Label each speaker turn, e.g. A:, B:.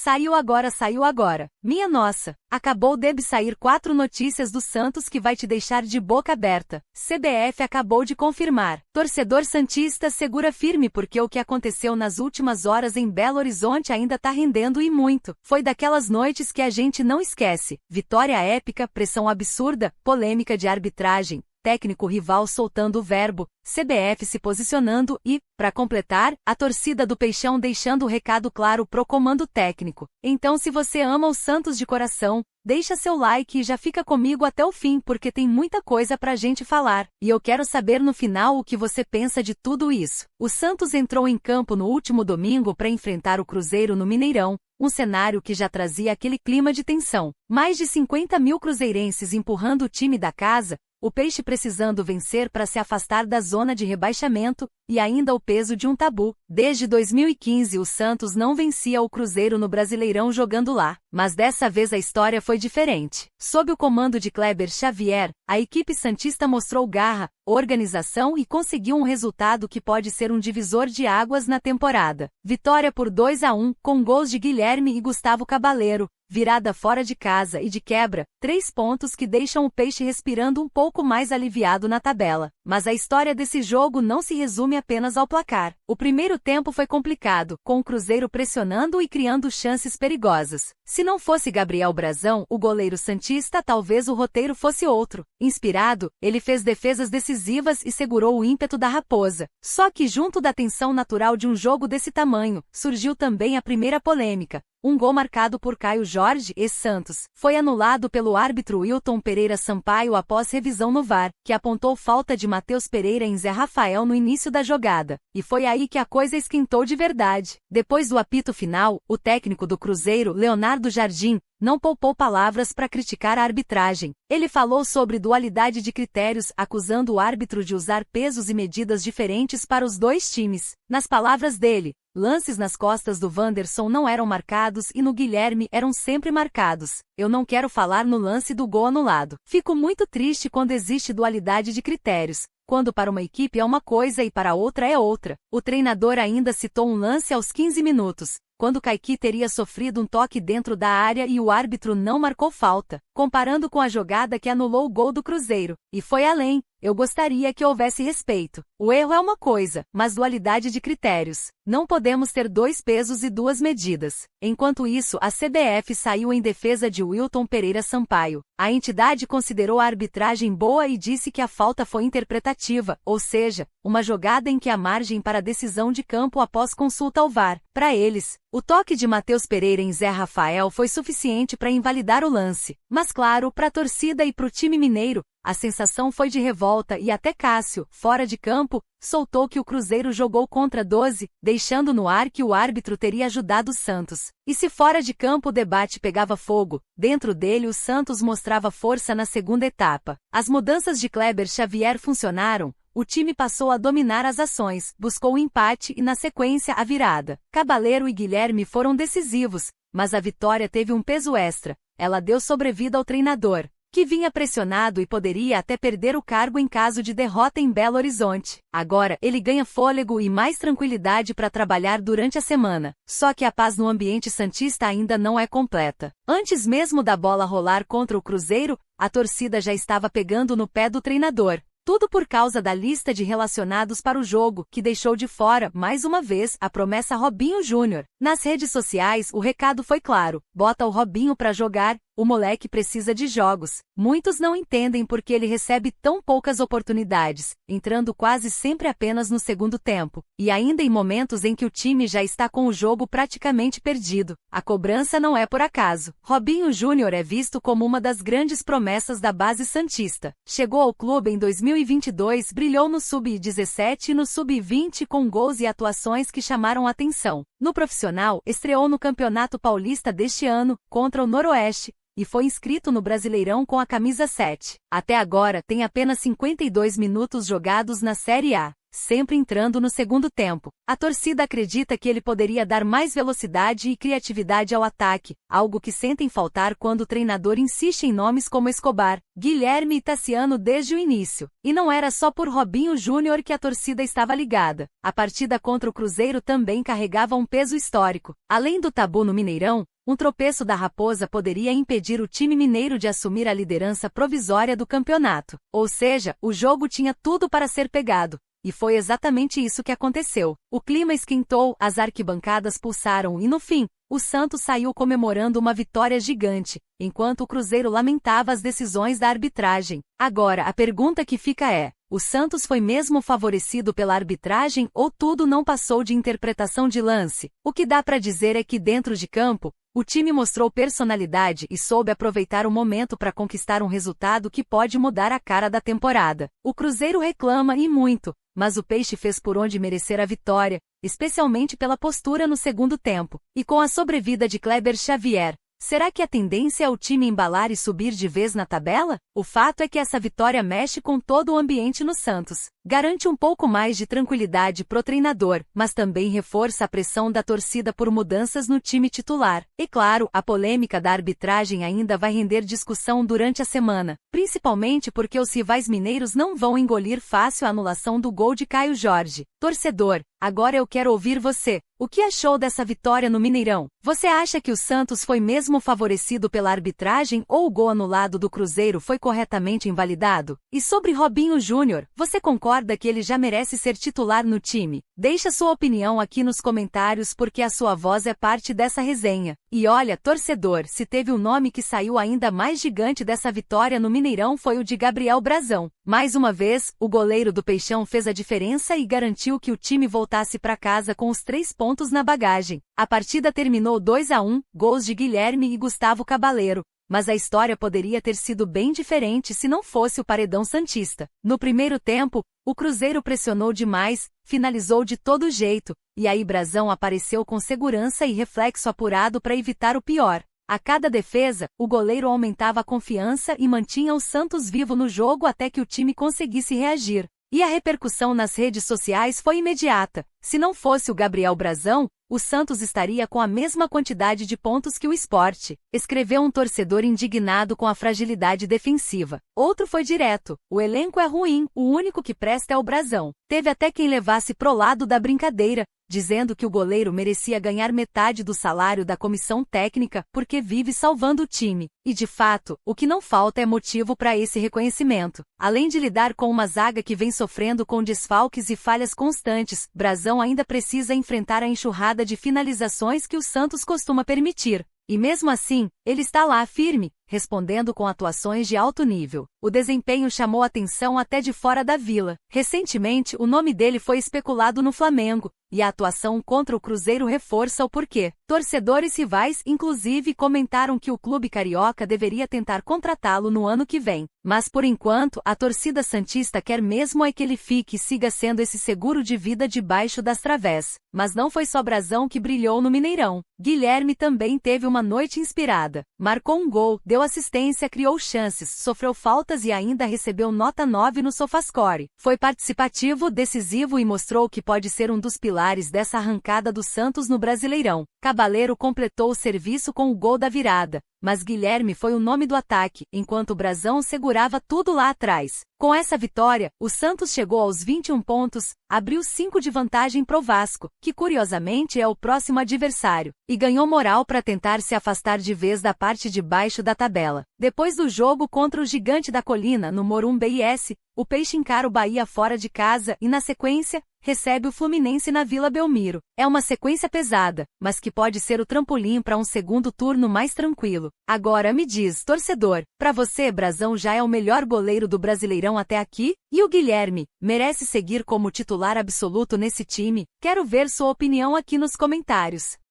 A: Saiu agora. Minha nossa, acabou de sair 4 notícias do Santos que vai te deixar de boca aberta. CBF acabou de confirmar. Torcedor santista segura firme porque o que aconteceu nas últimas horas em Belo Horizonte ainda tá rendendo e muito. Foi daquelas noites que a gente não esquece. Vitória épica, pressão absurda, polêmica de arbitragem, técnico rival soltando o verbo, CBF se posicionando e, para completar, a torcida do Peixão deixando o recado claro pro comando técnico. Então se você ama o Santos de coração, deixa seu like e já fica comigo até o fim porque tem muita coisa pra gente falar. E eu quero saber no final o que você pensa de tudo isso. O Santos entrou em campo no último domingo para enfrentar o Cruzeiro no Mineirão, um cenário que já trazia aquele clima de tensão. Mais de 50 mil cruzeirenses empurrando o time da casa, o Peixe precisando vencer para se afastar da zona de rebaixamento, e ainda o peso de um tabu. Desde 2015 o Santos não vencia o Cruzeiro no Brasileirão jogando lá, mas dessa vez a história foi diferente. Sob o comando de Kleber Xavier, a equipe santista mostrou garra, organização e conseguiu um resultado que pode ser um divisor de águas na temporada. Vitória por 2-1, com gols de Guilherme e Gustavo Cabaleiro, virada fora de casa e de quebra, 3 pontos que deixam o Peixe respirando um pouco mais aliviado na tabela. Mas a história desse jogo não se resume apenas ao placar. O primeiro tempo foi complicado, com o Cruzeiro pressionando e criando chances perigosas. Se não fosse Gabriel Brazão, o goleiro santista, talvez o roteiro fosse outro. Inspirado, ele fez defesas decisivas e segurou o ímpeto da Raposa. Só que junto da tensão natural de um jogo desse tamanho, surgiu também a primeira polêmica. Um gol marcado por Caio Jorge, ex-Santos, foi anulado pelo árbitro Wilton Pereira Sampaio após revisão no VAR, que apontou falta de Matheus Pereira em Zé Rafael no início da jogada. E foi aí que a coisa esquentou de verdade. Depois do apito final, o técnico do Cruzeiro, Leonardo Jardim, não poupou palavras para criticar a arbitragem. Ele falou sobre dualidade de critérios, acusando o árbitro de usar pesos e medidas diferentes para os dois times. Nas palavras dele, lances nas costas do Wanderson não eram marcados e no Guilherme eram sempre marcados. Eu não quero falar no lance do gol anulado. Fico muito triste quando existe dualidade de critérios, quando para uma equipe é uma coisa e para outra é outra. O treinador ainda citou um lance aos 15 minutos, quando Kaique teria sofrido um toque dentro da área e o árbitro não marcou falta, comparando com a jogada que anulou o gol do Cruzeiro. E foi além. Eu gostaria que houvesse respeito. O erro é uma coisa, mas dualidade de critérios. Não podemos ter 2 pesos e 2 medidas. Enquanto isso, a CBF saiu em defesa de Wilton Pereira Sampaio. A entidade considerou a arbitragem boa e disse que a falta foi interpretativa, ou seja, uma jogada em que há margem para decisão de campo após consulta ao VAR. Para eles, o toque de Matheus Pereira em Zé Rafael foi suficiente para invalidar o lance. Mas claro, para a torcida e para o time mineiro, a sensação foi de revolta e até Cássio, fora de campo, soltou que o Cruzeiro jogou contra 12, deixando no ar que o árbitro teria ajudado o Santos. E se fora de campo o debate pegava fogo, dentro dele o Santos mostrava força na segunda etapa. As mudanças de Kleber Xavier funcionaram. O time passou a dominar as ações, buscou o empate e na sequência a virada. Cabaleiro e Guilherme foram decisivos, mas a vitória teve um peso extra. Ela deu sobrevida ao treinador, que vinha pressionado e poderia até perder o cargo em caso de derrota em Belo Horizonte. Agora, ele ganha fôlego e mais tranquilidade para trabalhar durante a semana. Só que a paz no ambiente santista ainda não é completa. Antes mesmo da bola rolar contra o Cruzeiro, a torcida já estava pegando no pé do treinador. Tudo por causa da lista de relacionados para o jogo, que deixou de fora, mais uma vez, a promessa Robinho Júnior. Nas redes sociais, o recado foi claro: bota o Robinho para jogar, o moleque precisa de jogos. Muitos não entendem porque ele recebe tão poucas oportunidades, entrando quase sempre apenas no segundo tempo, e ainda em momentos em que o time já está com o jogo praticamente perdido. A cobrança não é por acaso. Robinho Júnior é visto como uma das grandes promessas da base santista. Chegou ao clube em 2022, brilhou no Sub-17 e no Sub-20 com gols e atuações que chamaram atenção. No profissional, estreou no Campeonato Paulista deste ano, contra o Noroeste, e foi inscrito no Brasileirão com a camisa 7. Até agora tem apenas 52 minutos jogados na Série A. sempre entrando no segundo tempo. A torcida acredita que ele poderia dar mais velocidade e criatividade ao ataque, algo que sentem faltar quando o treinador insiste em nomes como Escobar, Guilherme e Tassiano desde o início. E não era só por Robinho Júnior que a torcida estava ligada. A partida contra o Cruzeiro também carregava um peso histórico. Além do tabu no Mineirão, um tropeço da Raposa poderia impedir o time mineiro de assumir a liderança provisória do campeonato. Ou seja, o jogo tinha tudo para ser pegado. E foi exatamente isso que aconteceu. O clima esquentou, as arquibancadas pulsaram e no fim, o Santos saiu comemorando uma vitória gigante, enquanto o Cruzeiro lamentava as decisões da arbitragem. Agora, a pergunta que fica é: o Santos foi mesmo favorecido pela arbitragem ou tudo não passou de interpretação de lance? O que dá para dizer é que dentro de campo, o time mostrou personalidade e soube aproveitar o momento para conquistar um resultado que pode mudar a cara da temporada. O Cruzeiro reclama e muito, mas o Peixe fez por onde merecer a vitória, especialmente pela postura no segundo tempo. E com a sobrevida de Kleber Xavier, será que a tendência é o time embalar e subir de vez na tabela? O fato é que essa vitória mexe com todo o ambiente no Santos. Garante um pouco mais de tranquilidade pro treinador, mas também reforça a pressão da torcida por mudanças no time titular. E claro, a polêmica da arbitragem ainda vai render discussão durante a semana, principalmente porque os rivais mineiros não vão engolir fácil a anulação do gol de Caio Jorge. Torcedor, agora eu quero ouvir você. O que achou dessa vitória no Mineirão? Você acha que o Santos foi mesmo favorecido pela arbitragem ou o gol anulado do Cruzeiro foi corretamente invalidado? E sobre Robinho Júnior, você concorda que ele já merece ser titular no time? Deixa sua opinião aqui nos comentários porque a sua voz é parte dessa resenha. E olha, torcedor, se teve um nome que saiu ainda mais gigante dessa vitória no Mineirão foi o de Gabriel Brazão. Mais uma vez, o goleiro do Peixão fez a diferença e garantiu que o time voltasse para casa com os 3 pontos na bagagem. A partida terminou 2-1, gols de Guilherme e Gustavo Cabaleiro. Mas a história poderia ter sido bem diferente se não fosse o paredão santista. No primeiro tempo, o Cruzeiro pressionou demais, finalizou de todo jeito, e aí Brazão apareceu com segurança e reflexo apurado para evitar o pior. A cada defesa, o goleiro aumentava a confiança e mantinha o Santos vivo no jogo até que o time conseguisse reagir. E a repercussão nas redes sociais foi imediata. Se não fosse o Gabriel Brazão, o Santos estaria com a mesma quantidade de pontos que o Sport, escreveu um torcedor indignado com a fragilidade defensiva. Outro foi direto: o elenco é ruim, o único que presta é o Brazão. Teve até quem levasse pro lado da brincadeira, dizendo que o goleiro merecia ganhar metade do salário da comissão técnica porque vive salvando o time. E de fato, o que não falta é motivo para esse reconhecimento. Além de lidar com uma zaga que vem sofrendo com desfalques e falhas constantes, Brazão ainda precisa enfrentar a enxurrada de finalizações que o Santos costuma permitir. E mesmo assim, ele está lá firme, respondendo com atuações de alto nível. O desempenho chamou atenção até de fora da Vila. Recentemente, o nome dele foi especulado no Flamengo, e a atuação contra o Cruzeiro reforça o porquê. Torcedores rivais, inclusive, comentaram que o clube carioca deveria tentar contratá-lo no ano que vem. Mas por enquanto, a torcida santista quer mesmo é que ele fique e siga sendo esse seguro de vida debaixo das través. Mas não foi só Brazão que brilhou no Mineirão. Guilherme também teve uma noite inspirada. Marcou um gol, deu assistência, criou chances, sofreu faltas e ainda recebeu nota 9 no SofaScore. Foi participativo, decisivo e mostrou que pode ser um dos pilares dessa arrancada do Santos no Brasileirão. Cabaleiro completou o serviço com o gol da virada, mas Guilherme foi o nome do ataque, enquanto o Brazão segurava tudo lá atrás. Com essa vitória, o Santos chegou aos 21 pontos, abriu 5 de vantagem pro Vasco, que curiosamente é o próximo adversário, e ganhou moral para tentar se afastar de vez da parte de baixo da tabela. Depois do jogo contra o Gigante da Colina no Morumbi IS, o Peixe encara o Bahia fora de casa e, na sequência, recebe o Fluminense na Vila Belmiro. É uma sequência pesada, mas que pode ser o trampolim para um segundo turno mais tranquilo. Agora me diz, torcedor, para você Brazão já é o melhor goleiro do Brasileirão até aqui? E o Guilherme, merece seguir como titular absoluto nesse time? Quero ver sua opinião aqui nos comentários.